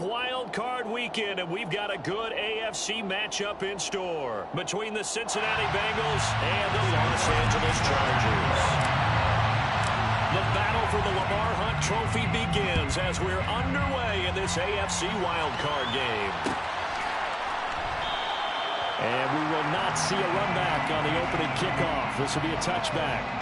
wild card weekend, and we've got a good AFC matchup in store between the Cincinnati Bengals and the Los Angeles Chargers. The battle for the Lamar Hunt Trophy begins as we're underway in this AFC wild card game. And we will not see a run back on the opening kickoff. This will be a touchback.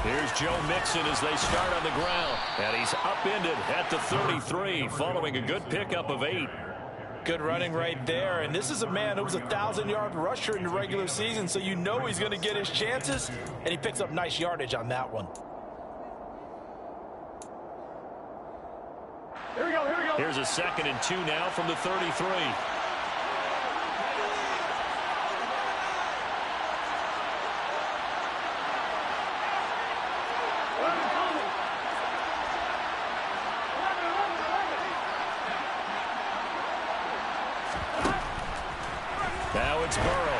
Here's Joe Mixon as they start on the ground. And he's upended at the 33 following a good pickup of 8. Good running right there. And this is a man who was a 1,000-yard rusher in the regular season, so you know he's going to get his chances. And he picks up nice yardage on that one. Here we go, here we go. Here's a 2nd and 2 now from the 33. Now it's Burrow.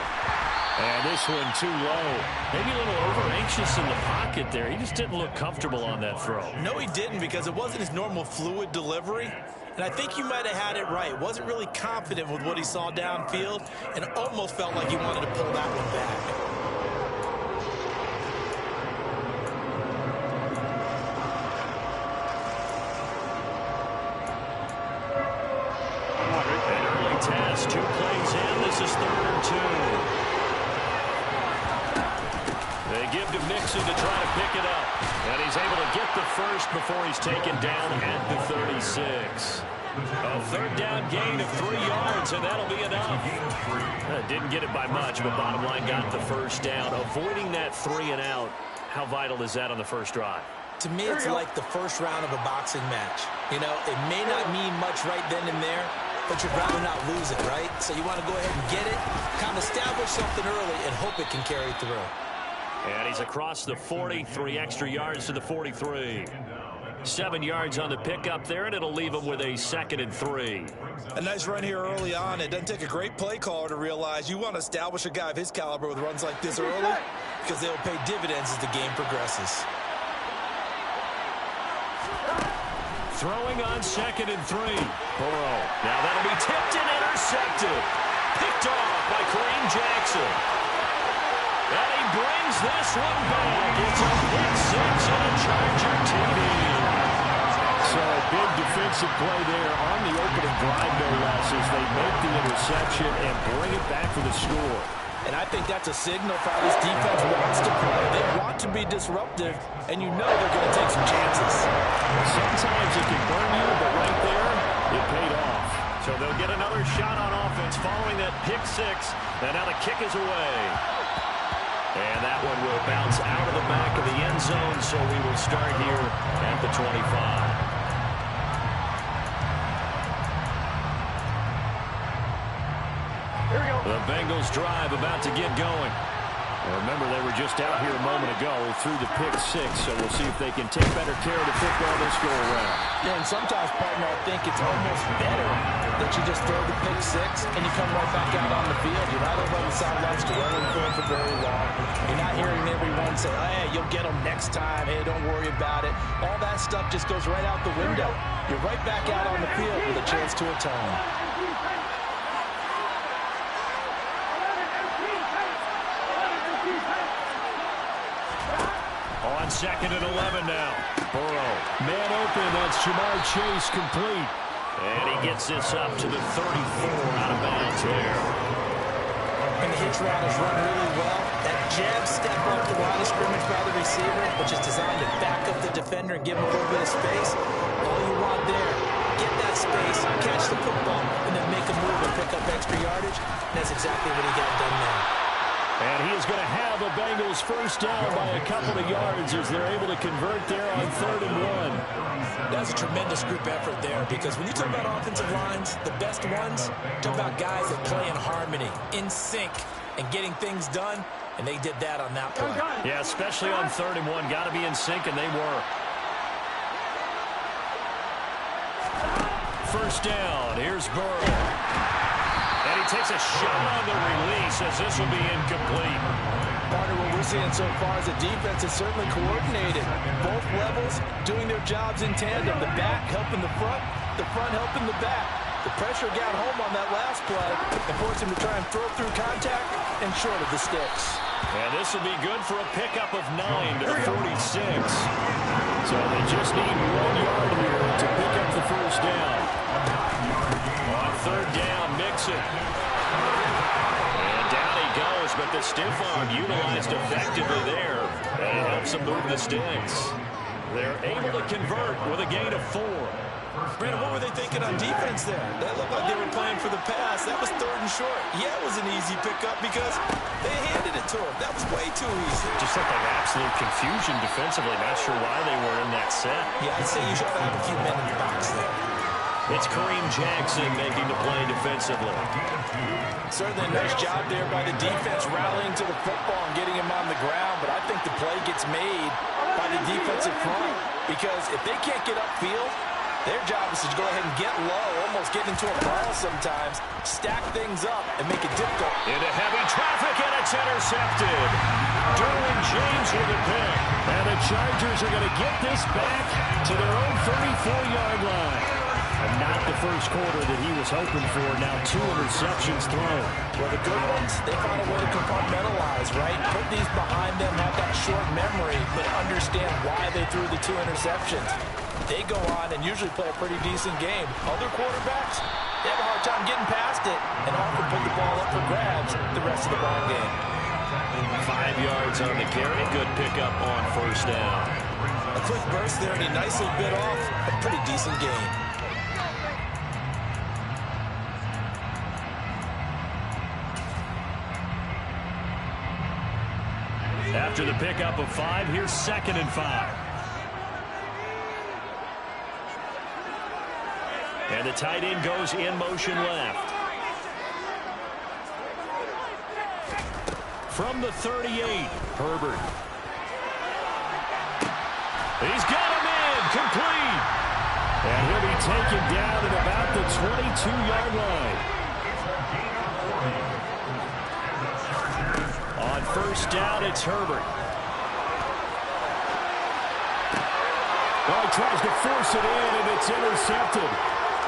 And this one too low. Maybe a little over-anxious in the pocket there. He just didn't look comfortable on that throw. No, he didn't, because it wasn't his normal fluid delivery. And I think you might have had it right. Wasn't really confident with what he saw downfield and almost felt like he wanted to pull that one back. Test, 2 plays in. This is 3rd and 2. They give to Mixon to try to pick it up. And he's able to get the first before he's taken down at the 36. A 3rd down gain of 3 yards, and that'll be enough. Didn't get it by much, but bottom line got the first down. Avoiding that 3 and out. How vital is that on the first drive? To me, it's like the first round of a boxing match. You know, it may not mean much right then and there, but you'd rather not lose it, right? So you want to go ahead and get it, kind of establish something early, and hope it can carry through. And he's across the 40, 3 extra yards to the 43. 7 yards on the pickup there, and it'll leave him with a 2nd and 3. A nice run here early on. It doesn't take a great play caller to realize you want to establish a guy of his caliber with runs like this early, because they'll pay dividends as the game progresses. Throwing on 2nd and 3. Burrow. Now that'll be tipped and intercepted. Picked off by Kareem Jackson. And he brings this one back. It's a pick 6 and a Charger TD. So a big defensive play there on the opening drive, no less, as they make the interception and bring it back for the score. And I think that's a signal for how this defense wants to play. They want to be disruptive, and you know they're going to take some chances. Sometimes it can burn you, but right there, it paid off. So they'll get another shot on offense following that pick 6, and now the kick is away. And that one will bounce out of the back of the end zone, so we will start here at the 25. The Bengals drive about to get going. Remember, they were just out here a moment ago through the pick 6, so we'll see if they can take better care of the football this go around. Yeah, and sometimes, partner, I think it's almost better that you just throw the pick 6 and you come right back out on the field. You're not over on the sidelines dwelling for very long. You're not hearing everyone say, hey, you'll get them next time. Hey, don't worry about it. All that stuff just goes right out the window. You're right back out on the field with a chance to atone. On 2nd and 11 now. Burrow. Man open. That's Jamar Chase complete. And he gets this up to the 34 out of bounds there. And the hitch route is run really well. That jab step off the line of scrimmage by the receiver, which is designed to back up the defender and give him a little bit of space. All you want there, get that space, catch the football, and then make a move and pick up extra yardage. And that's exactly what he got done there. And he is going to have the Bengals first down by a couple of yards as they're able to convert there on 3rd and 1. That's a tremendous group effort there, because when you talk about offensive lines, the best ones, talk about guys that play in harmony, in sync, and getting things done, and they did that on that play. Yeah, especially on 3rd and 1. Got to be in sync, and they were. First down. Here's Burrow. And he takes a shot on the release as this will be incomplete. Partner, what we're seeing so far is the defense is certainly coordinated. Both levels doing their jobs in tandem. The back helping the front helping the back. The pressure got home on that last play and forced him to try and throw through contact and short of the sticks. And this will be good for a pickup of 9 to the 46. So they just need 1 yard here to pick up the first down. On 3rd down, Mixon. And down he goes, but the stiff arm utilized effectively there. And it helps them move the sticks. They're able to convert with a gain of 4. Brandon, what were they thinking on defense there? That looked like they were playing for the pass. That was 3rd and short. Yeah, it was an easy pickup because they handed it to him. That was way too easy. Just looked like absolute confusion defensively. Not sure why they were in that set. Yeah, I'd say you should have a few men in the box there. It's Kareem Jackson making the play defensively. Certainly a nice job there by the defense rallying to the football and getting him on the ground, but I think the play gets made by the defensive front because if they can't get upfield, their job is to go ahead and get low, almost get into a ball sometimes, stack things up, and make it difficult. Into heavy traffic, and it's intercepted. Derwin James with a pick. And the Chargers are going to get this back to their own 34-yard line. And not the first quarter that he was hoping for. Now 2 interceptions thrown. Well, the good ones, they found a way to compartmentalize, right? Put these behind them, have that short memory, but understand why they threw the 2 interceptions. They go on and usually play a pretty decent game. Other quarterbacks, they have a hard time getting past it and often put the ball up for grabs the rest of the ball game. 5 yards on the carry. Good pickup on 1st down. A quick burst there, and he nicely bit off a pretty decent gain. After the pickup of 5, here's 2nd and 5. And the tight end goes in motion left. From the 38, Herbert. He's got him in, complete. And he'll be taken down at about the 22-yard line. On 1st down, it's Herbert. Well, he tries to force it in, and it's intercepted.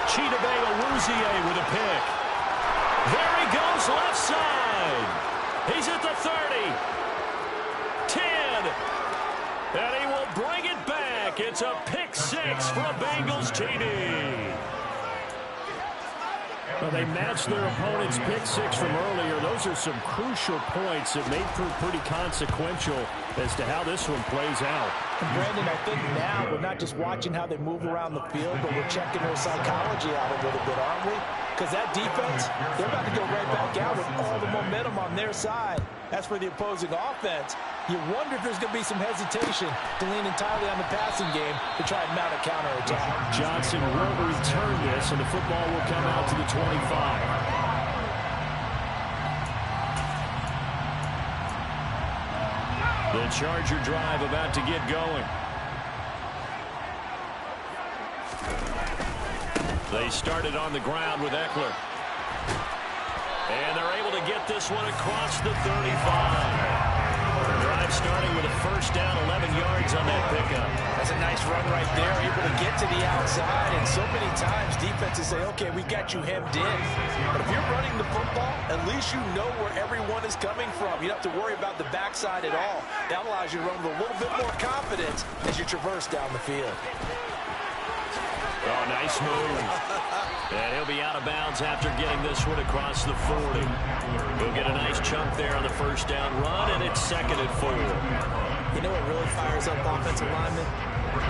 Chidobe Awuzie with a pick. There he goes, left side. He's at the 30. 10. And he will bring it back. It's a pick 6 for a Bengals TD. Well, they matched their opponent's pick 6 from earlier. Those are some crucial points that may prove pretty consequential as to how this one plays out. And Brandon, I think now we're not just watching how they move around the field, but we're checking their psychology out a little bit, aren't we? Because that defense, they're about to go right back out with all the momentum on their side. As for the opposing offense, you wonder if there's going to be some hesitation to lean entirely on the passing game to try and mount a counterattack. Johnson will return this, and the football will come out to the 25. The Charger drive about to get going. They started on the ground with Eckler. And they're able to get this one across the 35. The drive starting with a 1st down, 11 yards on that pickup. That's a nice run right there, able to get to the outside. And so many times defenses say, okay, we got you hemmed in. But if you're running the football, at least you know where everyone is coming from. You don't have to worry about the backside at all. That allows you to run with a little bit more confidence as you traverse down the field. Oh, nice move. And he'll be out of bounds after getting this one across the 40. He'll get a nice chunk there on the 1st down run, and it's 2nd and 4. You know what really fires up offensive linemen?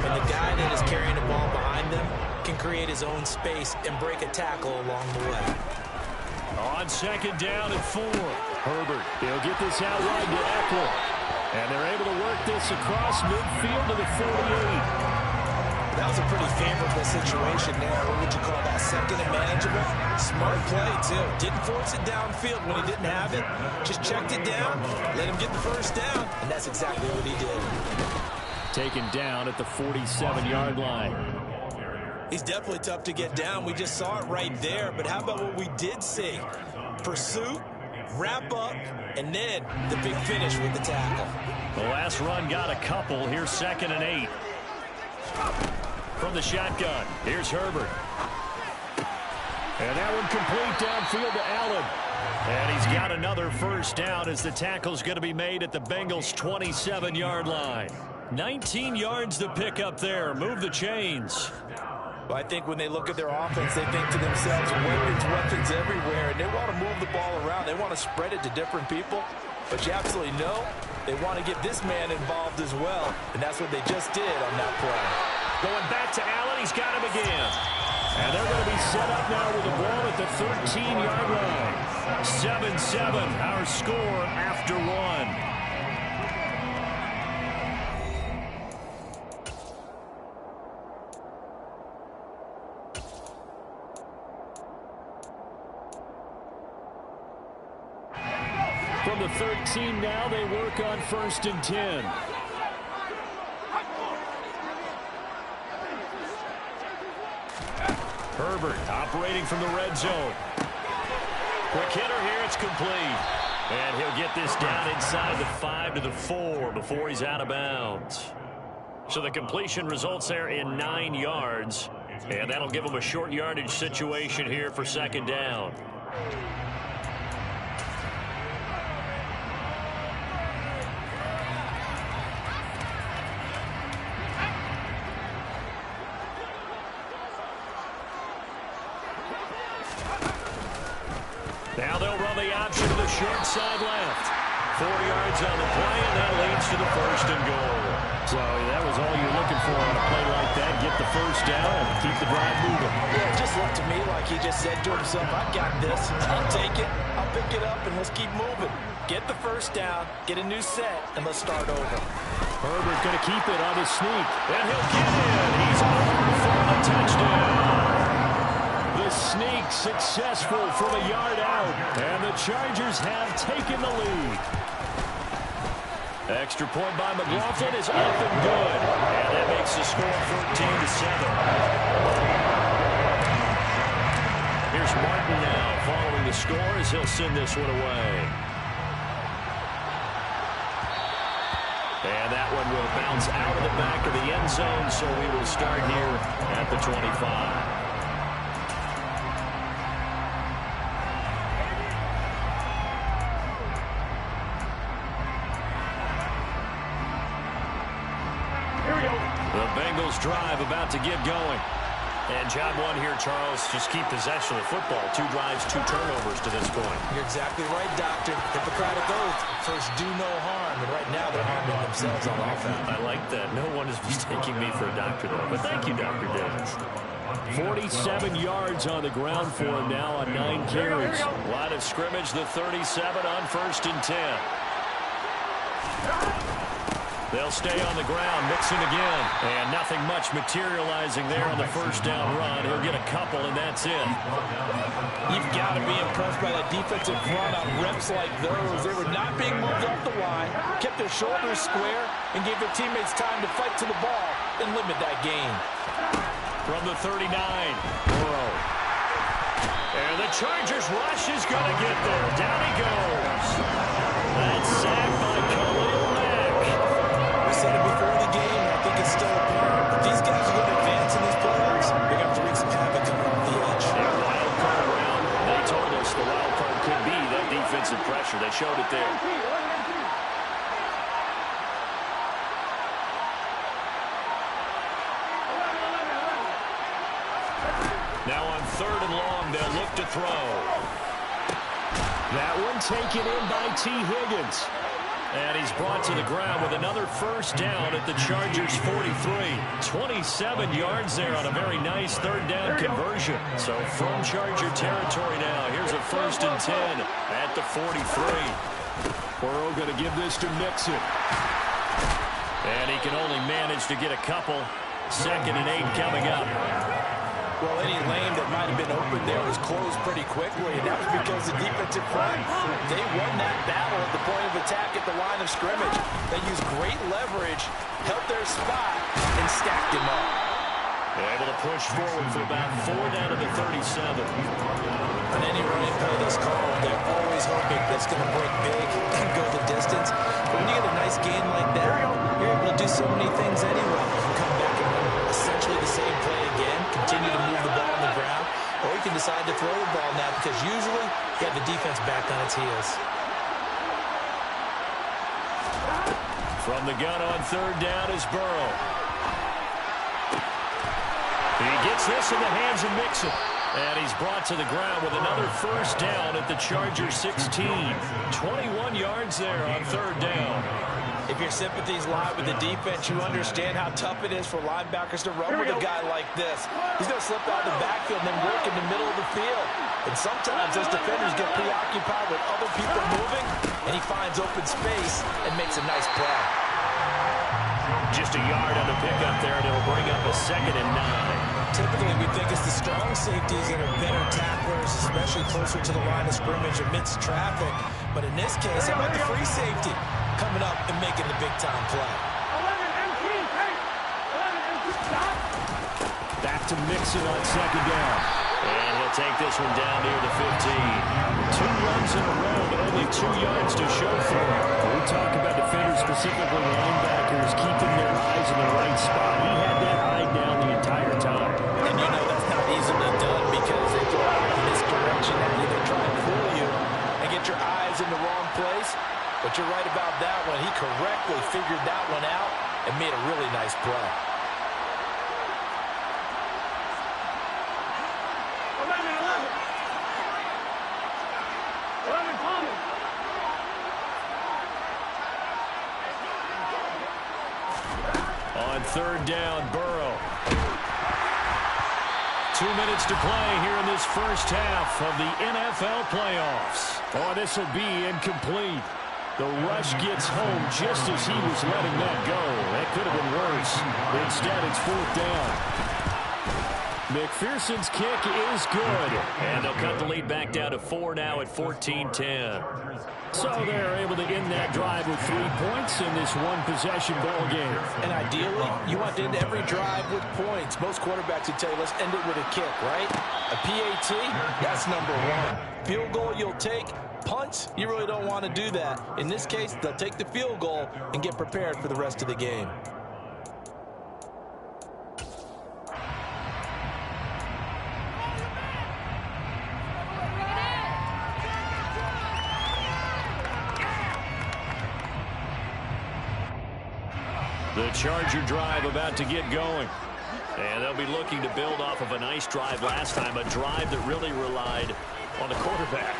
When the guy that is carrying the ball behind them can create his own space and break a tackle along the way. On 2nd down and 4. Herbert, he'll get this out wide to Eckler. And they're able to work this across midfield to the 48. That was a pretty favorable situation there. What would you call that? Second and manageable? Smart play, too. Didn't force it downfield when he didn't have it. Just checked it down, let him get the first down, and that's exactly what he did. Taken down at the 47-yard line. He's definitely tough to get down. We just saw it right there. But how about what we did see? Pursuit, wrap up, and then the big finish with the tackle. The last run got a couple. Here's 2nd and 8. From the shotgun, here's Herbert. And that one complete downfield to Allen. And he's got another first down as the tackle's going to be made at the Bengals' 27-yard line. 19 yards to pick up there. Move the chains. Well, I think when they look at their offense, they think to themselves, weapons everywhere, and they want to move the ball around. They want to spread it to different people. But you absolutely know they want to get this man involved as well, and that's what they just did on that play. Going back to Allen, he's got him again. And they're going to be set up now with the ball at the 13-yard line. 7-7, our score after one. From the 13 now, they work on 1st and 10. Herbert operating from the red zone. Quick hitter here, it's complete. And he'll get this down inside the 5 to the 4 before he's out of bounds. So the completion results there in 9 yards. And that'll give him a short yardage situation here for 2nd down. Now they'll run the option to the short side left. 4 yards on the play, and that leads to the 1st and goal. So that was all you're looking for on a play like that. Get the first down and keep the drive moving. Yeah, it just looked to me like he just said to himself, I got this. I'll take it. I'll pick it up, and let's keep moving. Get the first down, get a new set, and let's start over. Herbert going to keep it on his sneak. And he'll get in. He's over for the touchdown. The sneak successful from a yard out, and the Chargers have taken the lead. Extra point by McLaughlin is up and good, and that makes the score 14-7. Here's Martin now following the score as he'll send this one away. And that one will bounce out of the back of the end zone, so we will start here at the 25. The Bengals drive about to get going. And job one here, Charles, just keep possession of the football. 2 drives, 2 turnovers to this point. You're exactly right, Doctor. Hippocratic oath. First, do no harm. And right now, they're harming themselves on offense. I like that. No one is mistaking me for a doctor, though. But thank you, Dr. Davis. 47 yards on the ground for him now on 9 carries. Line of scrimmage, the 37 on 1st and 10. They'll stay on the ground, mixing again. And nothing much materializing there on the first down run. He'll get a couple, and that's it. You've got to be impressed by that defensive front on reps like those. They were not being moved off the line, kept their shoulders square, and gave their teammates time to fight to the ball and limit that gain. From the 39, Burrow. And the Chargers rush is going to get there. Down he goes. That's sacked by Khalil Mack. Said it before the game, and I think it's still apparent. If these guys are going to advance in these playoffs, they're going to have to wreak some havoc coming off the edge. Yeah, wild card round. They told us the wild card could be that defensive pressure. They showed it there. Now on 3rd and long, they'll look to throw. That one taken in by T. Higgins. And he's brought to the ground with another first down at the Chargers' 43. 27 yards there on a very nice 3rd down conversion. So from Charger territory now, here's a 1st and 10 at the 43. Burrow going to give this to Mixon. And he can only manage to get a couple. 2nd and 8 coming up. Well, any lane that might have been open there was closed pretty quickly, and that was because the defensive front, they won that battle at the point of attack at the line of scrimmage. They used great leverage, held their spot, and stacked him up. They're able to push forward for about 4 down to the 37. On any running play that's called, they're always hoping that's going to break big and go the distance. But when you get a nice gain like that, you're able to do so many things anyway. You can come back and run essentially the same play again, continue to move the ball on the ground, or you can decide to throw the ball now because usually you have the defense back on its heels. From the gun on 3rd down is Burrow. He gets this in the hands of Mixon. And he's brought to the ground with another 1st down at the Chargers 16. 21 yards there on 3rd down. If your sympathies lie with the defense, you understand how tough it is for linebackers to run with a guy like this. He's going to slip out of the backfield and then work in the middle of the field. And sometimes those defenders get preoccupied with other people moving, and he finds open space and makes a nice play. Just a yard on the pickup there, and it'll bring up a 2nd and 9. Typically, we think it's the strong safeties that are better tacklers, especially closer to the line of scrimmage amidst traffic. But in this case, how about the free safety coming up and making the big-time play? Back to Mixon on 2nd down. And he'll take this one down near the 15. 2 runs in a row, but only 2 yards to show for him. We talk about defenders, specifically linebackers, keeping their eyes in the right spot. He had that eye down the entire time. And you know that's not easily done because they throw out a misdirection at you. They try and fool you and get your eyes in the wrong place. But you're right about that one. He correctly figured that one out and made a really nice play. On 3rd down, Burrow. 2 minutes to play here in this 1st half of the NFL playoffs. Oh, this will be incomplete. The rush gets home just as he was letting that go. That could have been worse. Instead, it's 4th down. McPherson's kick is good. And they'll cut the lead back down to 4 now at 14-10. So they're able to end that drive with 3 points in this one-possession ball game. And ideally, you want to end every drive with points. Most quarterbacks would tell you, let's end it with a kick, right? A PAT, that's number 1. Field goal you'll take. Punts, you really don't want to do that. In this case, they'll take the field goal and get prepared for the rest of the game. The Charger drive about to get going. And they'll be looking to build off of a nice drive last time, a drive that really relied on the quarterback.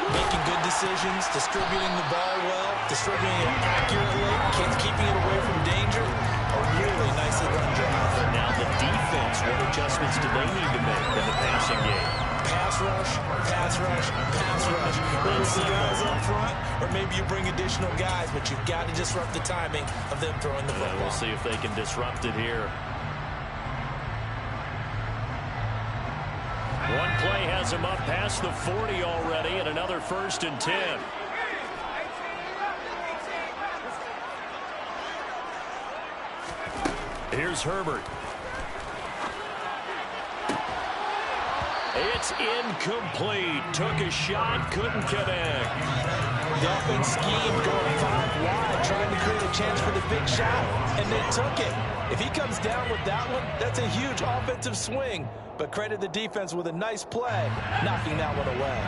Making good decisions, distributing the ball well, distributing it accurately, keeping it away from danger. A really nicely run drive. Now the defense, what adjustments do they need to make in the passing game? Pass rush, pass rush, pass rush. Whether it's the guys up front or maybe you bring additional guys, but you've got to disrupt the timing of them throwing the football. We'll see if they can disrupt it here. One play has him up past the 40 already, and another 1st and 10. Here's Herbert. It's incomplete. Took a shot, couldn't connect. The offense schemed going 5 wide, trying to create a chance for the big shot, and they took it. If he comes down with that one, that's a huge offensive swing. But credit the defense with a nice play, knocking that one away.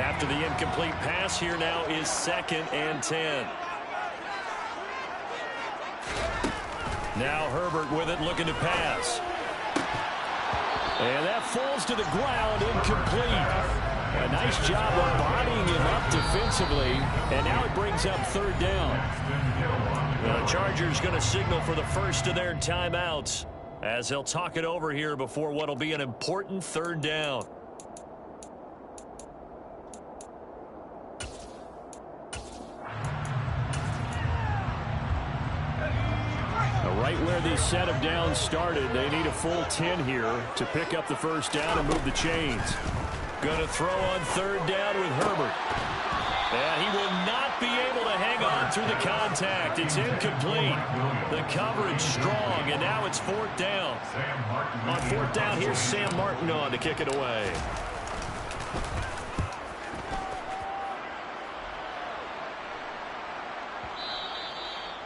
After the incomplete pass, here now is 2nd and 10. Now Herbert with it, looking to pass. And that falls to the ground, incomplete. A nice job of bodying him up defensively, and now it brings up 3rd down. The Chargers going to signal for the first of their timeouts as they'll talk it over here before what will be an important 3rd down. A right where this set of downs started. They need a full 10 here to pick up the first down and move the chains. Going to throw on third down with Herbert. And he will not be able to hang on through the contact. It's incomplete. The coverage strong, and now it's fourth down. On fourth down, here's Sam Martin on to kick it away.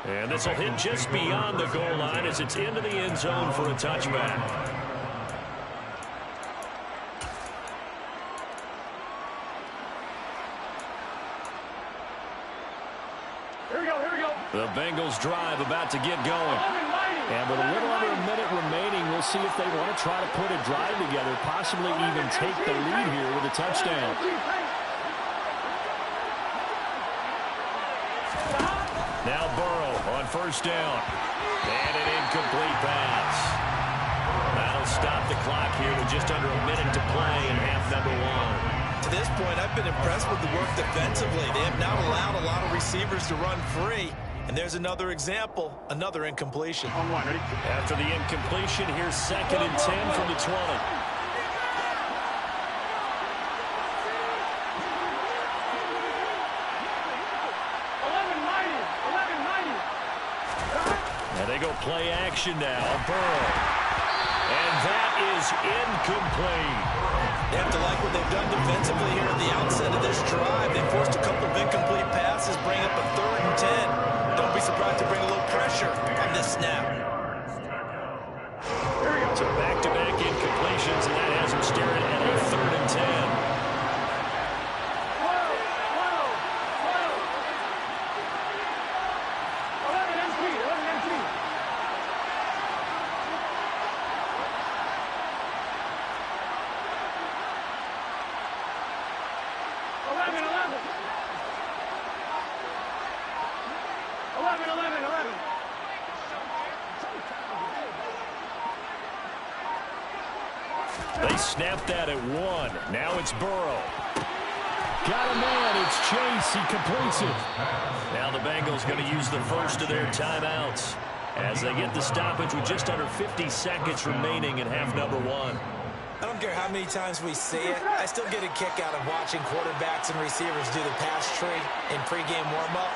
And this will hit just beyond the goal line as it's into the end zone for a touchback. The Bengals drive about to get going. And with a little under a minute remaining, we'll see if they want to try to put a drive together, possibly even take the lead here with a touchdown. Now Burrow on first down. And an incomplete pass. That'll stop the clock here with just under a minute to play in half number one. To this point, I've been impressed with the work defensively. They have not allowed a lot of receivers to run free. And there's another example, another incompletion. After the incompletion, here's 2nd and 10 from the 20. And they go play action now. Burrow. And that is incomplete. They have to like what they've done defensively here at the outset of this drive. They forced a couple of incomplete passes, bring up a 3rd and 10. Don't be surprised to bring a little pressure on this snap. So back-to-back incompletions, and that has them staring at a 3rd and 10. They snapped that at 1. Now it's Burrow. Got a man. It's Chase. He completes it. Now the Bengals going to use the first of their timeouts as they get the stoppage with just under 50 seconds remaining in half number one. I don't care how many times we see it. I still get a kick out of watching quarterbacks and receivers do the pass tree in pregame warm-up.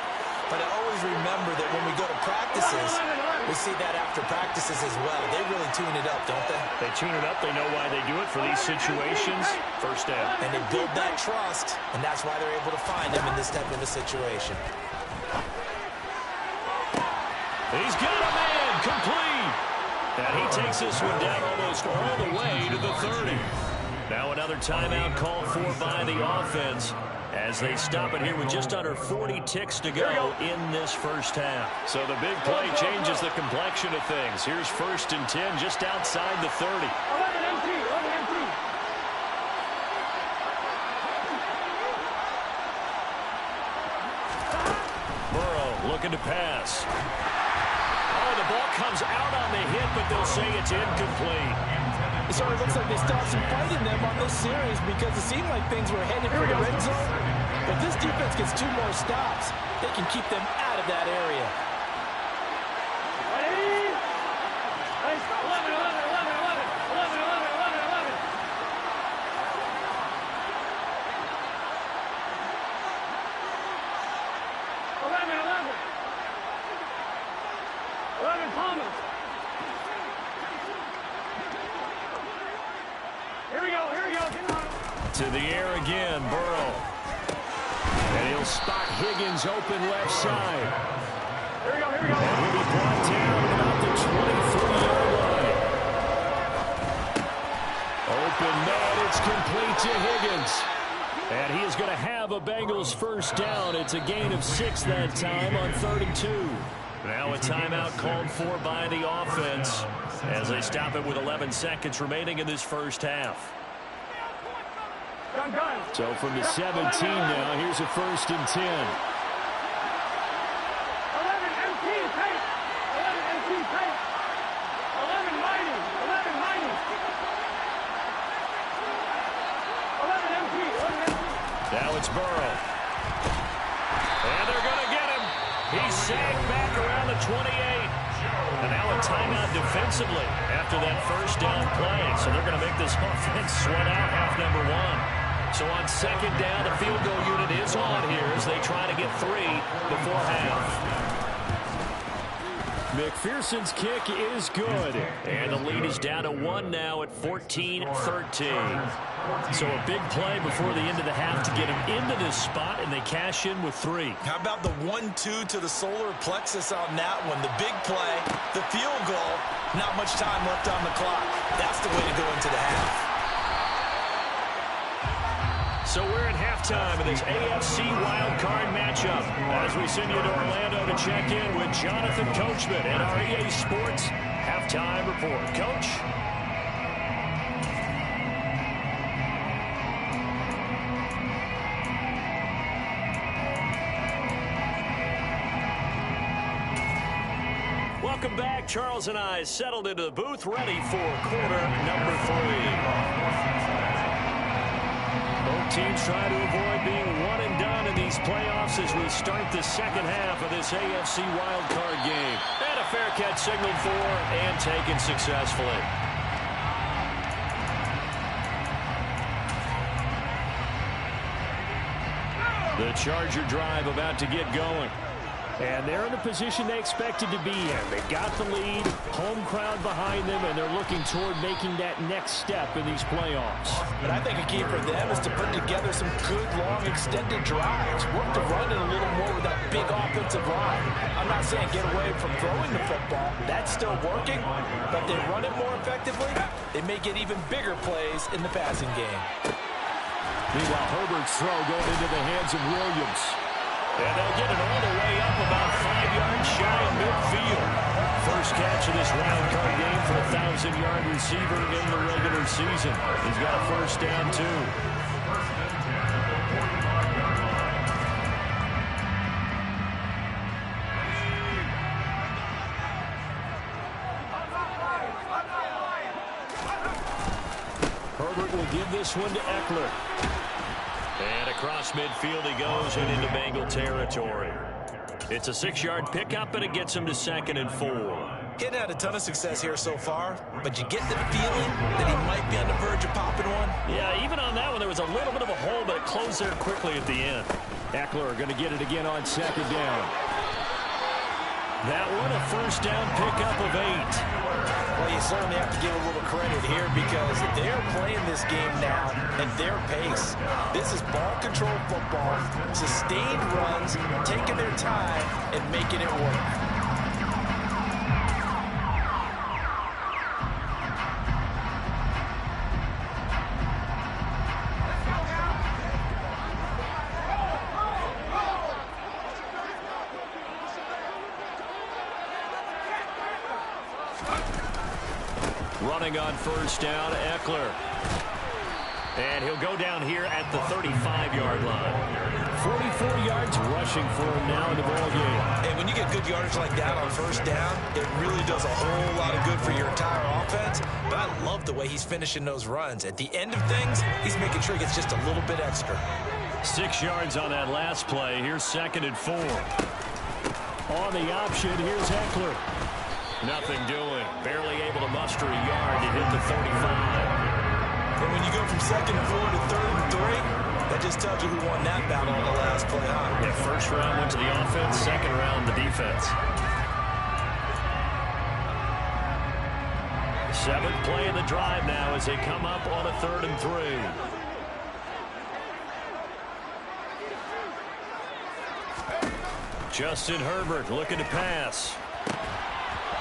But I always remember that when we go to practices, we see that after practices as well. They really tune it up, don't they? They tune it up. They know why they do it for these situations. First down. And they build that trust, and that's why they're able to find him in this type of a situation. He's got a man. Complete. And he takes this one down almost all the way to the 30. Now another timeout called for by the offense as they stop it here with just under 40 ticks to go in this first half. So the big play changes the complexion of things. Here's 1st and 10 just outside the 30. Burrow looking to pass. Oh, the ball comes out on the hit, but they'll say it's incomplete. It sort of looks like they stopped some fight in them on this series because it seemed like things were headed for the red zone. But this defense gets 2 more stops. They can keep them out of that area. To the air again, Burrow. And he'll spot Higgins open left side. Here we go. And he'll be brought down about the 23-yard line. Open man, it's complete to Higgins. And he is going to have a Bengals first down. It's a gain of 6 that time on 3rd and 2. Now a timeout called for by the offense as they stop it with 11 seconds remaining in this first half. So from the 17 now, here's a 1st and 10. 11 empty, 11 empty, 11 mighty, 11 mighty. 11 empty, 11 empty. Now it's Burrow. And they're going to get him. He's sagged back around the 28. And now a timeout defensively after that first down play. So they're going to make this offense sweat out half number one. So on second down, the field goal unit is on here as they try to get 3 before half. McPherson's kick is good. And the lead is down to 1 now at 14-13. So a big play before the end of the half to get them into this spot, and they cash in with 3. How about the 1-2 to the solar plexus on that one? The big play, the field goal, not much time left on the clock. That's the way to go into the half. So we're at halftime of this AFC wildcard matchup as we send you to Orlando to check in with Jonathan Coachman and our EA Sports halftime report. Coach? Welcome back. Charles and I settled into the booth ready for quarter number 3. Both teams try to avoid being one and done in these playoffs as we start the second half of this AFC wildcard game. And a fair catch signaled for and taken successfully. The Charger drive about to get going. And they're in the position they expected to be in. They've got the lead, home crowd behind them, and they're looking toward making that next step in these playoffs. But I think a key for them is to put together some good, long, extended drives. Work to run it a little more with that big offensive line. I'm not saying get away from throwing the football. That's still working. But they run it more effectively, they may get even bigger plays in the passing game. Meanwhile, Herbert's throw going into the hands of Williams. And they'll get it all the way up about 5 yards shy of midfield. First catch of this wild card game for a 1,000-yard receiver in the regular season. He's got a first down, too. Herbert will give this one to Eckler. And across midfield he goes and into Bengal territory. It's a 6-yard pickup, and it gets him to 2nd and 4. Getting had a ton of success here so far, but you get the feeling that he might be on the verge of popping one. Yeah, even on that one, there was a little bit of a hole, but it closed there quickly at the end. Eckler going to get it again on 2nd down. That one, a first down pickup of 8. Well, you certainly have to give a little credit here because they're playing this game now at their pace. This is ball control football, sustained runs, taking their time and making it work. Running on first down, Eckler. And he'll go down here at the 35-yard line. 44 yards rushing for him now in the ballgame. And when you get good yardage like that on first down, it really does a whole lot of good for your entire offense. But I love the way he's finishing those runs. At the end of things, he's making sure he gets just a little bit extra. 6 yards on that last play. Here's 2nd and 4. On the option, here's Eckler. Nothing doing. Barely able to muster a yard to hit the 35. And when you go from 2nd and 4 to 3rd and 3, that just tells you who won that battle on the last play, huh? Yeah, first round went to the offense, second round the defense. 7th play of the drive now as they come up on a 3rd and 3. Justin Herbert looking to pass.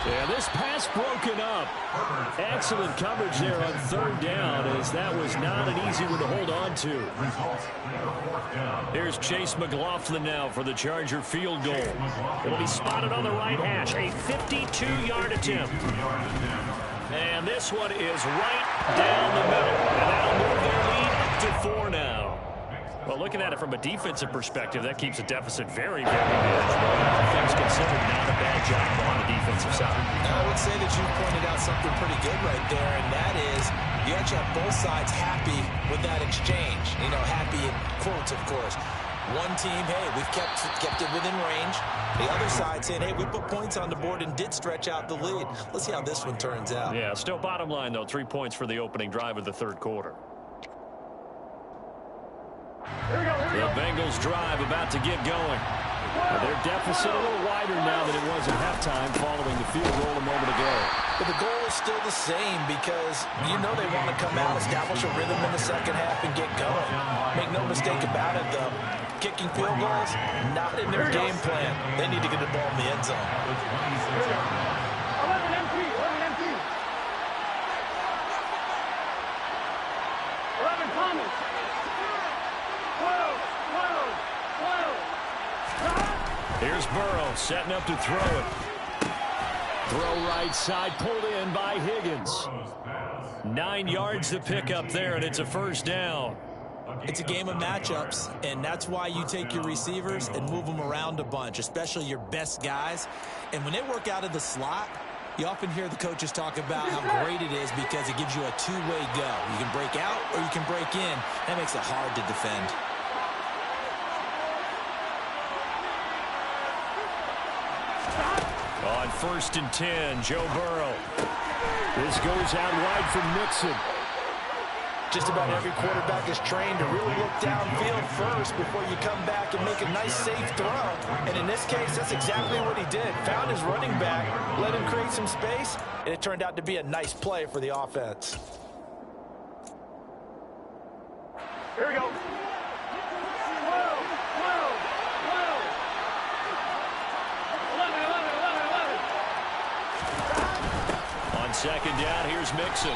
Yeah, this pass broken up. Excellent coverage there on 3rd down, as that was not an easy one to hold on to. Here's Chase McLaughlin now for the Charger field goal. It'll be spotted on the right hash. A 52-yard attempt. And this one is right down the middle. And that'll move their lead up to 4 now. Well, looking at it from a defensive perspective, that keeps the deficit very, very manageable. Things considered, not a bad job on the defensive side. I would say that you pointed out something pretty good right there, and that is you actually have both sides happy with that exchange. You know, happy in quotes, of course. One team, hey, we've kept it within range. The other side saying, hey, we put points on the board and did stretch out the lead. Let's see how this one turns out. Yeah, still bottom line, though, 3 points for the opening drive of the third quarter. The Bengals drive about to get going. Their deficit a little wider now than it was at halftime following the field goal a moment ago. But the goal is still the same because you know they want to come out, establish a rhythm in the second half, and get going. Make no mistake about it, though. Kicking field goals, not in their game plan. They need to get the ball in the end zone. 11 empty, 11 empty. 11 Thomas. 12, 12, 12. Here's Burrow setting up to throw it. Throw right side, pulled in by Higgins. 9 yards to pick up there, and it's a first down. It's a game of matchups, and that's why you take your receivers and move them around a bunch, especially your best guys. And when they work out of the slot, you often hear the coaches talk about how great it is because it gives you a two-way go. You can break out or you can break in. That makes it hard to defend. On 1st and 10, Joe Burrow. This goes out wide for Mixon. Just about every quarterback is trained to really look downfield first before you come back and make a nice, safe throw. And in this case, that's exactly what he did. Found his running back, let him create some space, and it turned out to be a nice play for the offense. Here we go. 12, 12, 12. 11, 11, 11, 11. On second down, here's Mixon.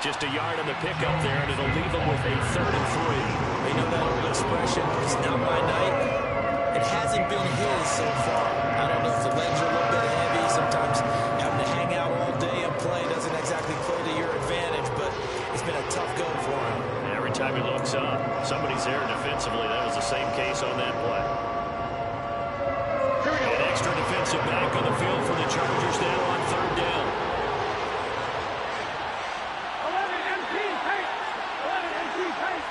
Just a yard on the pickup there, and it'll leave them with a 3rd and 3. You know that old expression, it's not my night. It hasn't been his so far. I don't know if the legs are a little bit heavy. Sometimes having to hang out all day and play doesn't exactly play to your advantage, but it's been a tough go for him. And every time he looks up, somebody's there defensively. That was the same case on that play. An extra defensive back on the field for the Chargers now on 3rd down. 11 empty pace. 11 empty pace.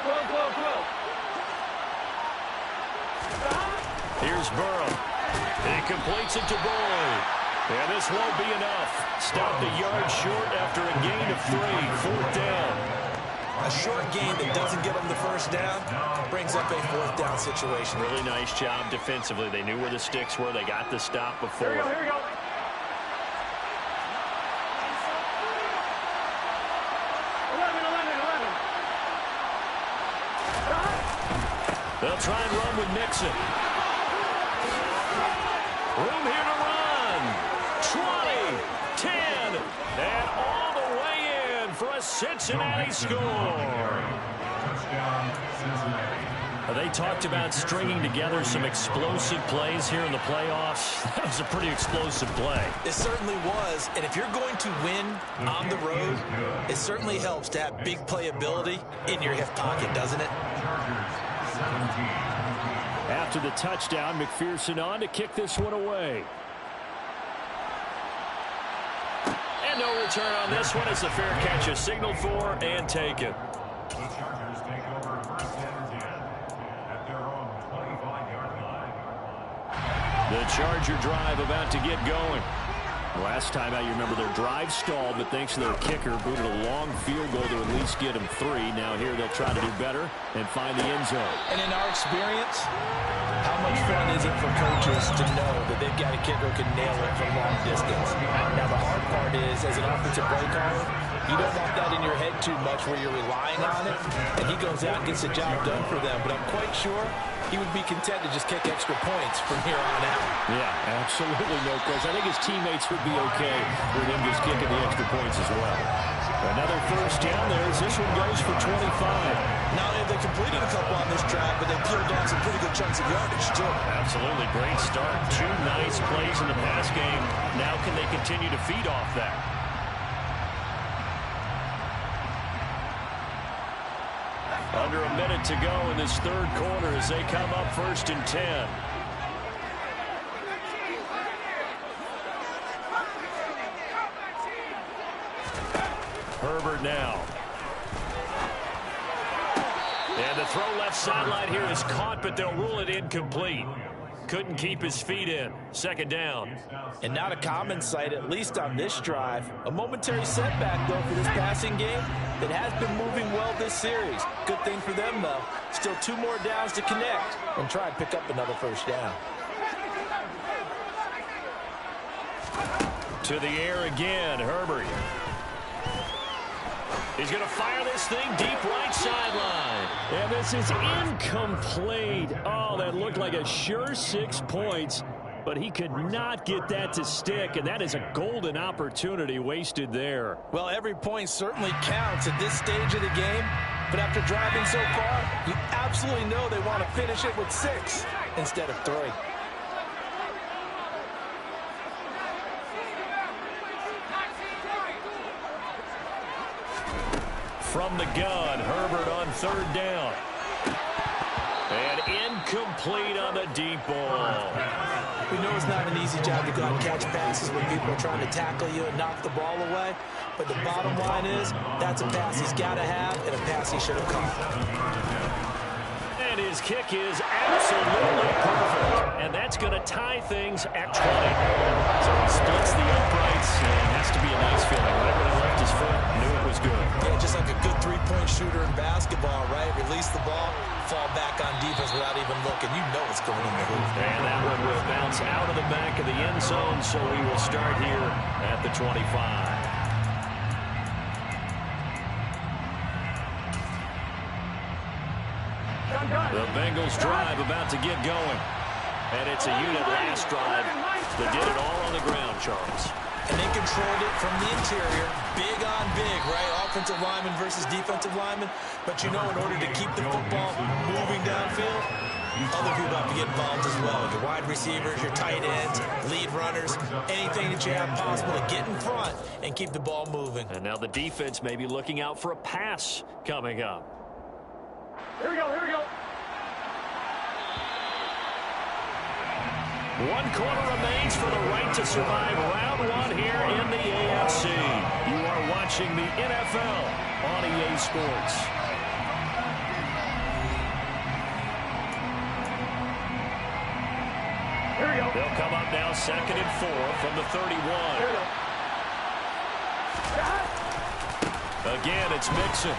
12, 12, 12. Here's Burrow. He completes it to Boyd. And this won't be enough. Stopped a yard short after a gain of 3. 4th down. A short gain that doesn't get them the first down brings up a 4th down situation. Really nice job defensively. They knew where the sticks were. They got the stop before. Here we go, here we go. 11, 11, 11. They'll try and run with Mixon. Room here to run. 20, 10, and all the way in for a Cincinnati score. They talked about stringing together some explosive plays here in the playoffs. That was a pretty explosive play. It certainly was, and if you're going to win on the road, it certainly helps to have big playability in your hip pocket, doesn't it? After the touchdown, McPherson on to kick this one away. And no return on this one as the fair catch is signaled for and taken. The Chargers take over 1st and 10 at their own 25-yard line. The Charger drive about to get going. Last time out, you remember their drive stalled, but thanks to their kicker, booted a long field goal to at least get them 3. Now here they'll try to do better and find the end zone. And in our experience, how much fun is it for coaches to know that they've got a kicker who can nail it from long distance? Now the hard part is, as an offensive play caller, you don't want that in your head too much where you're relying on it, and he goes out and gets the job done for them. But I'm quite sure he would be content to just kick extra points from here on out. Yeah, absolutely no question. I think his teammates would be okay with him just kicking the extra points as well. Another first down there as this one goes for 25. Not only have they completed a couple on this drive, but they peeled off some pretty good chunks of yardage, too. Absolutely great start. 2 nice plays in the pass game. Now can they continue to feed off that? Under a minute to go in this third quarter as they come up 1st and 10. Herbert now. throw left sideline here is caught, but they'll rule it incomplete. Couldn't keep his feet in. Second down. And not a common sight, at least on this drive. A momentary setback, though, for this passing game that has been moving well this series. Good thing for them, though. Still 2 more downs to connect and try and pick up another first down. To the air again, Herbert. He's going to fire this thing deep right sideline. And this is incomplete. Oh, that looked like a sure 6 points, but he could not get that to stick, and that is a golden opportunity wasted there. Well, every point certainly counts at this stage of the game, but after driving so far, you absolutely know they want to finish it with 6 instead of 3. From the gun, Herbert on 3rd down. And incomplete on the deep ball. We know it's not an easy job to go out and catch passes when people are trying to tackle you and knock the ball away. But the bottom line is, that's a pass he's got to have and a pass he should have caught. And his kick is absolutely perfect. And that's going to tie things at 20. So he splits the uprights, and it has to be a nice feeling. Right when he left his foot, knew it was good. Yeah, just like a good 3-point shooter in basketball, right? Release the ball, fall back on defense without even looking. You know it's going in the hoop. And that one will bounce out of the back of the end zone, so we will start here at the 25. The Bengals drive about to get going. And it's a unit last drive that did it all on the ground, Charles. And they controlled it from the interior, big on big, right? Offensive lineman versus defensive lineman. But you know, in order to keep the football moving downfield, other people have to get involved as well. Your wide receivers, your tight ends, lead runners, anything that you have possible to get in front and keep the ball moving. And now the defense may be looking out for a pass coming up. Here we go, here we go. 1 quarter remains for the right to survive round 1 here in the AFC. You are watching the NFL on EA Sports. Here we go. They'll come up now 2nd and 4 from the 31. Here we go. Again, it's Mixon.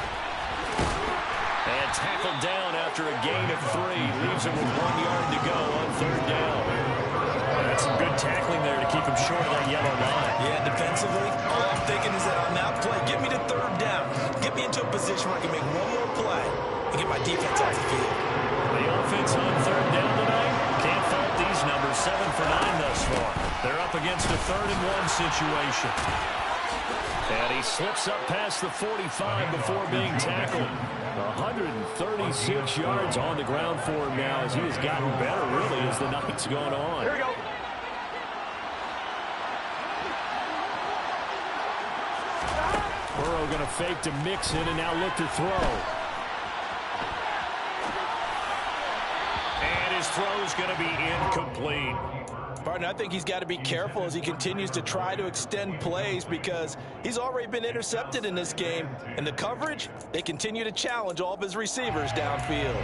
And tackled down after a gain of 3. Leaves him with 1 yard to go on 3rd down. That's some good tackling there to keep him short of that yellow line. Yeah, defensively, all I'm thinking is that on that play, get me to 3rd down. Get me into a position where I can make 1 more play and get my defense off the field. The offense on 3rd down tonight. Can't fault these numbers. 7 for 9 thus far. They're up against a 3rd and 1 situation. And he slips up past the 45 before being tackled. 136 yards on the ground for him now as he has gotten better, really, as the night's gone on. Here we go. Burrow going to fake to Mixon and now look to throw. And his throw's going to be incomplete. Partner, I think he's got to be careful as he continues to try to extend plays because he's already been intercepted in this game. And the coverage, they continue to challenge all of his receivers downfield.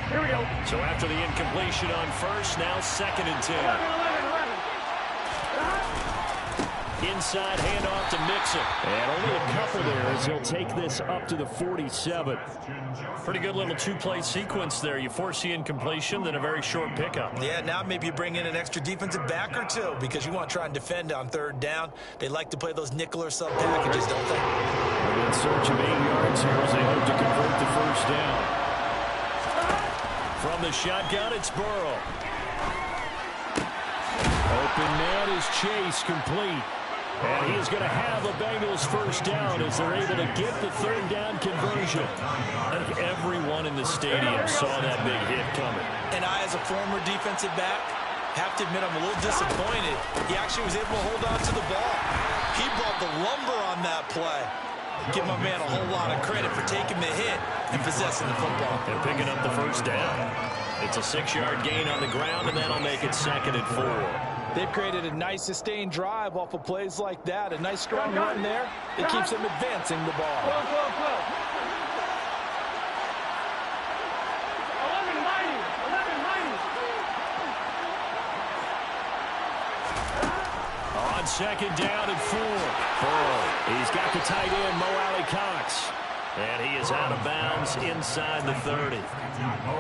Here we go. So after the incompletion on 1st, now 2nd and 10. 11. Inside handoff to Mixon. And only a couple there as he'll take this up to the 47. Pretty good little 2-play sequence there. You force the incompletion, then a very short pickup. Yeah, now maybe you bring in an extra defensive back or 2 because you want to try and defend on 3rd down. They like to play those nickel or sub packages, don't they? In search of 8 yards here as they hope to convert the 1st down. From the shotgun, it's Burrow. Open man is Chase, complete. And he is going to have the Bengals 1st down as they're able to get the 3rd down conversion. I think everyone in the stadium saw that big hit coming. And I, as a former defensive back, have to admit I'm a little disappointed. He actually was able to hold on to the ball. He brought the lumber on that play. Give my man a whole lot of credit for taking the hit and possessing the football. And picking up the 1st down. It's a 6-yard gain on the ground, and that'll make it 2nd and 4. They've created a nice sustained drive off of plays like that. A nice strong run there. It keeps them advancing the ball. 11-90. On second down and 4. Burrow. He's got the tight end, Mo Alley-Cox. And he is out of bounds inside the 30.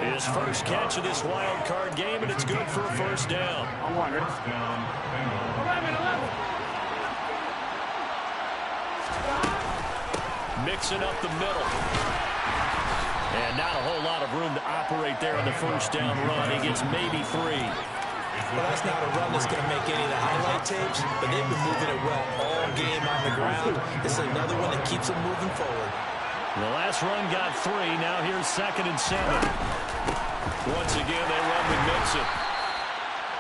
His first catch of this wild card game, and it's good for a first down. 11. Mixing up the middle. And not a whole lot of room to operate there on the first down run. He gets maybe 3. Well, that's not a run that's going to make any of the highlight tapes, but they've been moving it well all game on the ground. It's another one that keeps them moving forward. The last run got 3. Now here's 2nd and 7. Once again, they run with Mixon.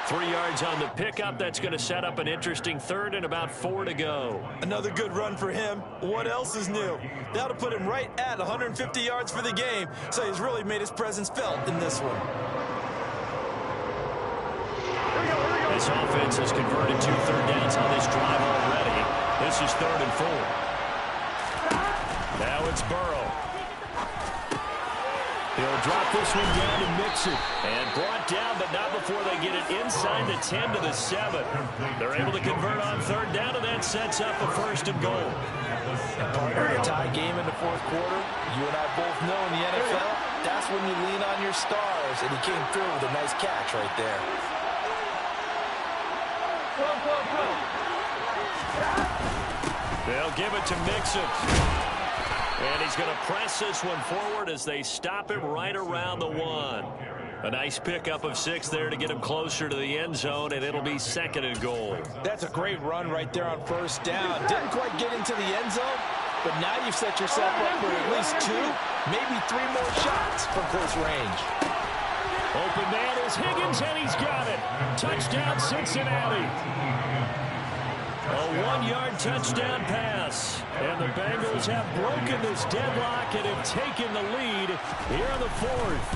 3 yards on the pickup. That's going to set up an interesting 3rd and about 4 to go. Another good run for him. What else is new? That'll put him right at 150 yards for the game, so he's really made his presence felt in this one. This offense has converted 2 third downs on this drive already. This is 3rd and 4. Now it's Burrow. He'll drop this one down and mix it. And brought down, but not before they get it inside the 10 to the 7. They're able to convert on 3rd down, and that sets up a 1st and goal. Partner, a tie game in the 4th quarter. You and I both know in the NFL, that's when you lean on your stars, and he came through with a nice catch right there. They'll give it to Mixon. And he's going to press this one forward as they stop him right around the 1. A nice pickup of 6 there to get him closer to the end zone, and it'll be 2nd and goal. That's a great run right there on 1st down. Didn't quite get into the end zone, but now you've set yourself up for at least 2, maybe 3 more shots from close range. Open man is Higgins, and he's got it. Touchdown, Cincinnati. A 1-yard touchdown pass. And the Bengals have broken this deadlock and have taken the lead here in the 4th.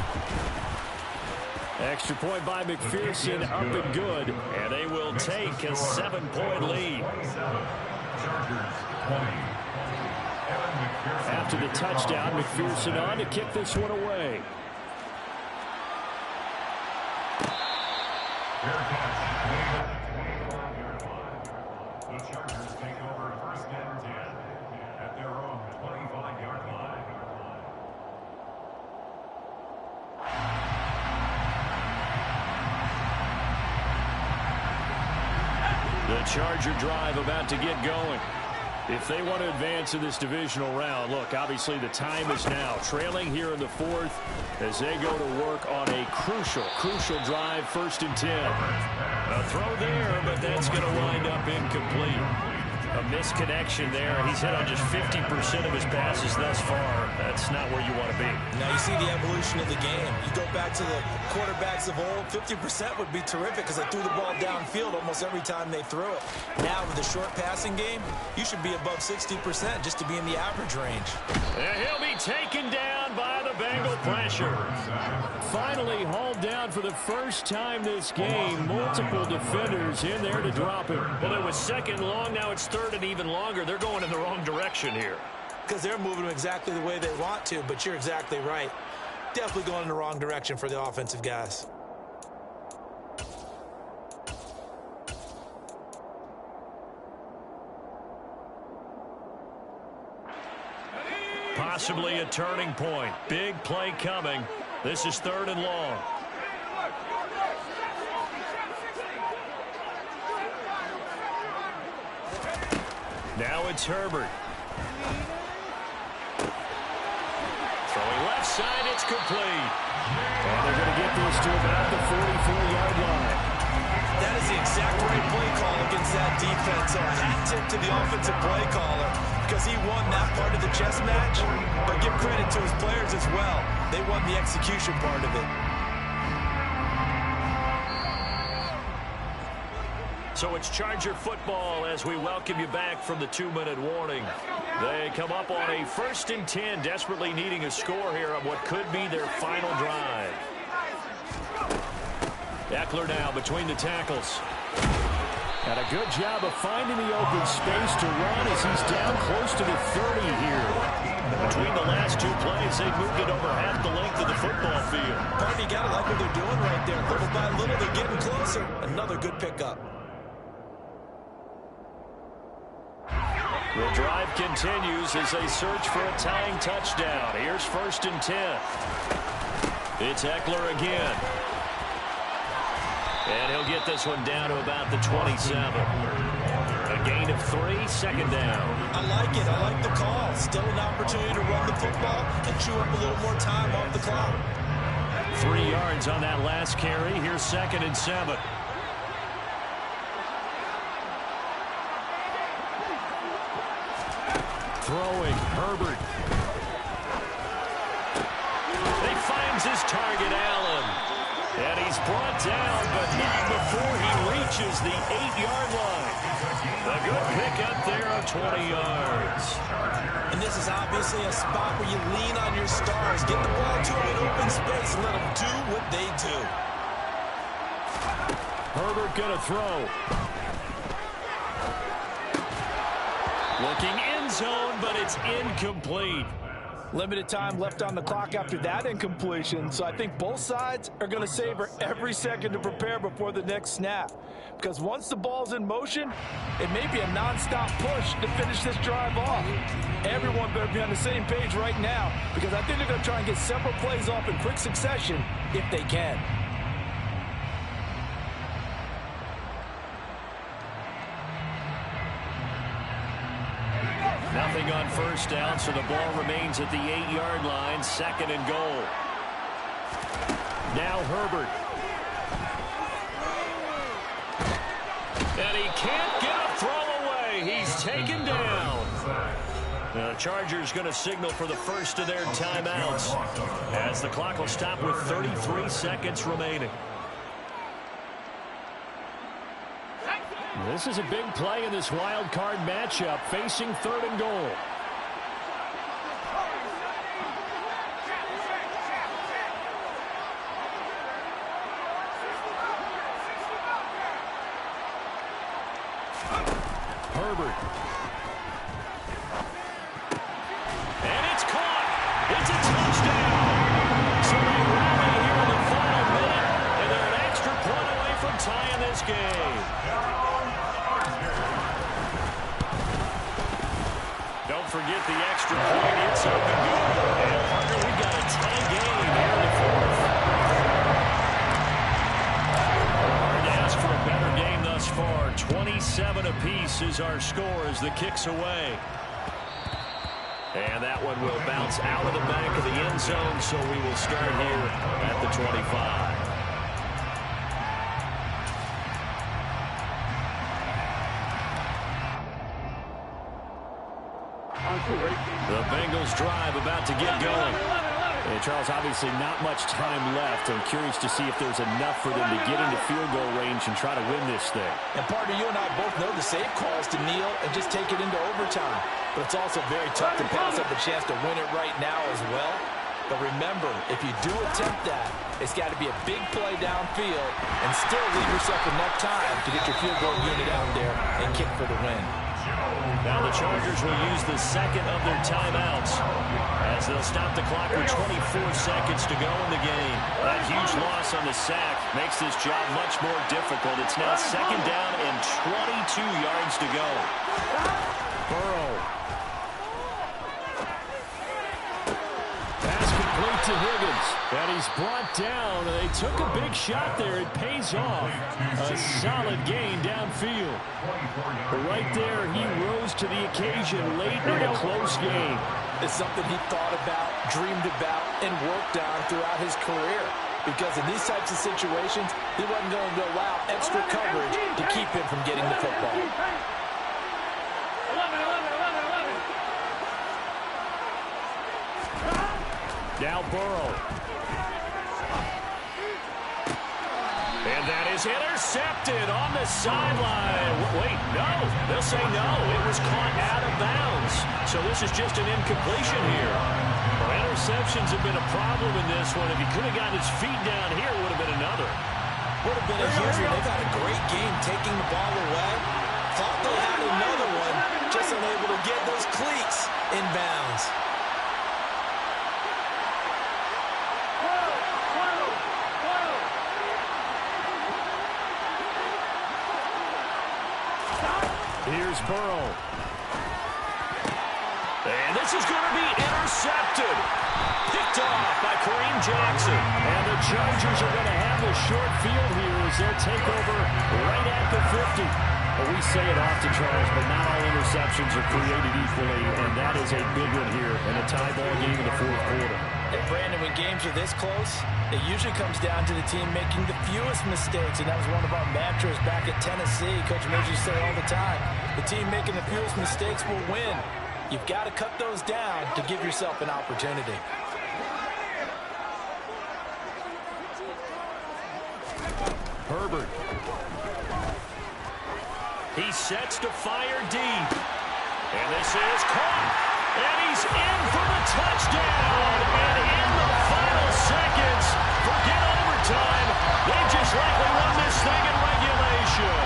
Extra point by McPherson, up and good. And they will take a 7-point lead. After the touchdown, McPherson on to kick this one away. The Chargers take over 1st and 10 at their own 25-yard line. The Charger drive about to get going. If they want to advance in this divisional round, look, obviously the time is now. Trailing here in the 4th as they go to work on a crucial drive, 1st and 10. A throw there, but that's going to wind up incomplete. A misconnection there. He's hit on just 50% of his passes thus far. That's not where you want to be. Now you see the evolution of the game. You go back to the quarterbacks of old, 50% would be terrific because they threw the ball downfield almost every time they threw it. Now with the short passing game, you should be above 60% just to be in the average range. And he'll be taken down by the Bengal pressure. Finally hauled down for the first time this game. Multiple defenders in there to drop him. Well, it was 2nd long. Now it's 3rd and even longer. They're going in the wrong direction here. Because they're moving them exactly the way they want to, but you're exactly right. Definitely going in the wrong direction for the offensive guys. Possibly a turning point. Big play coming. This is 3rd and long. Now it's Herbert. Throwing left side, it's complete. And they're going to get this to about the 44-yard line. That is the exact right play call against that defense. So a hat tip to the offensive play caller because he won that part of the chess match. But give credit to his players as well. They won the execution part of it. So it's Charger football as we welcome you back from the 2-minute warning. They come up on a 1st and 10, desperately needing a score here on what could be their final drive. Eckler now between the tackles. And a good job of finding the open space to run as he's down close to the 30 here. Between the last two plays, they moved it over half the length of the football field. Party, you got to like what they're doing right there. Little by little, they're getting closer. Another good pickup. The drive continues as they search for a tying touchdown. Here's 1st and 10. It's Eckler again. And he'll get this one down to about the 27. A gain of 3, 2nd down. I like it. I like the call. Still an opportunity to run the football and chew up a little more time off the clock. 3 yards on that last carry. Here's 2nd and 7. Throwing, Herbert. He finds his target, Allen. And he's brought down, but not before he reaches the 8-yard line. A good pickup there of 20 yards. And this is obviously a spot where you lean on your stars. Get the ball to them in open space and let them do what they do. Herbert going to throw. Looking end zone, but it's incomplete. Limited time left on the clock after that incompletion, so I think both sides are going to savor every second to prepare before the next snap. Because once the ball's in motion, it may be a nonstop push to finish this drive off. Everyone better be on the same page right now, because I think they're going to try and get several plays off in quick succession if they can. Nothing on 1st down, so the ball remains at the 8-yard line, 2nd and goal. Now Herbert. And he can't get a throw away. He's taken down. The Chargers going to signal for the first of their timeouts as the clock will stop with 33 seconds remaining. This is a big play in this wild card matchup, facing 3rd and goal. Herbert. And it's caught. It's a touchdown. So they rally here in the final minute, and they're an extra point away from tying this game. Don't forget the extra point. It's up and good. And Parker, we got a tie game here in the 4th. Hard to ask for a better game thus far. 27 apiece is our score as the kick's away. And that one will bounce out of the back of the end zone, so we will start here at the 25. The Bengals drive about to get going. And Charles, obviously not much time left. I'm curious to see if there's enough for them to get into field goal range and try to win this thing. And partner, you and I both know the safe call is to kneel and just take it into overtime. But it's also very tough to pass up the chance to win it right now as well. But remember, if you do attempt that, it's got to be a big play downfield and still leave yourself enough time to get your field goal unit out there and kick for the win. Now the Chargers will use the second of their timeouts as they'll stop the clock with 24 seconds to go in the game. That huge loss on the sack makes this job much more difficult. It's now 2nd down and 22 yards to go. Burrow. Pass complete to Higgins. And he's brought down. They took a big shot there. It pays off. A solid gain downfield. But right there, he rose to the occasion late in a close game. It's something he thought about, dreamed about, and worked on throughout his career. Because in these types of situations, he wasn't going to allow extra coverage to keep him from getting the football. Now Burrow. And that is intercepted on the sideline. Wait, no. They'll say no. It was caught out of bounds. So this is just an incompletion here. Well, interceptions have been a problem in this one. If he could have gotten his feet down here, it would have been another. Would have been a huge one. They've had a great game taking the ball away. Thought they had another one, just unable to get those cleats inbounds. Here's Burrow. And this is going to be intercepted. Picked off by Kareem Jackson. And the Chargers are going to have the short field here as they'll take over right at the 50. Well, we say it often, Charles, but not all interceptions are created equally, and that is a big one here in a tie ball game in the fourth quarter. And Brandon, when games are this close, it usually comes down to the team making the fewest mistakes, and that was one of our mantras back at Tennessee. Coach Mills used to say all the time, the team making the fewest mistakes will win. You've got to cut those down to give yourself an opportunity. Herbert. He sets to fire deep. And this is caught. And he's in for the touchdown. And in the final seconds, forget overtime. They just likely won this thing in regulation.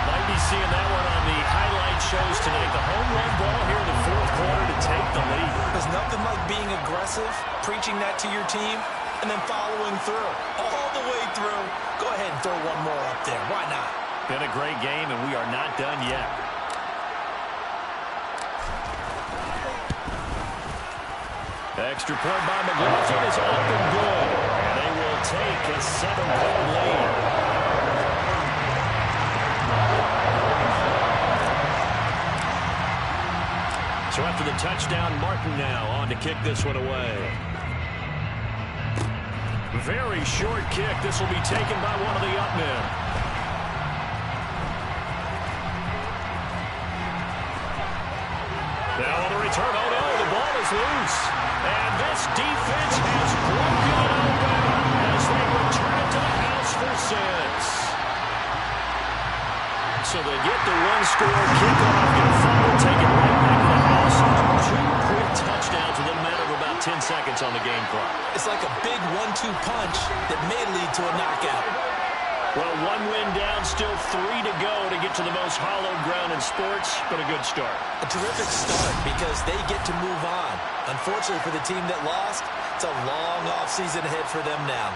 Might be seeing that one on the highlight shows tonight. The home run ball here in the fourth quarter to take the lead. There's nothing like being aggressive, preaching that to your team, and then following through. All the way through. Go ahead and throw one more up there. Why not? Been a great game, and we are not done yet. Extra point by McLaughlin is up and good. And they will take a 7-point lead. So after the touchdown, Martin now on to kick this one away. Very short kick. This will be taken by one of the up men. Now on the return. Oh, no, the ball is loose. And this defense has broken it open as they return it to the house for 6. So they get the one-score kickoff, get a fumble, take it right back to the house. 2 quick touchdowns within a matter of about 10 seconds on the game clock. It's like a big 1-2 punch that may lead to a knockout. Well, 1 win down, still 3 to go to get to the most hallowed ground in sports, but a good start. A terrific start because they get to move on. Unfortunately for the team that lost, it's a long offseason ahead for them now.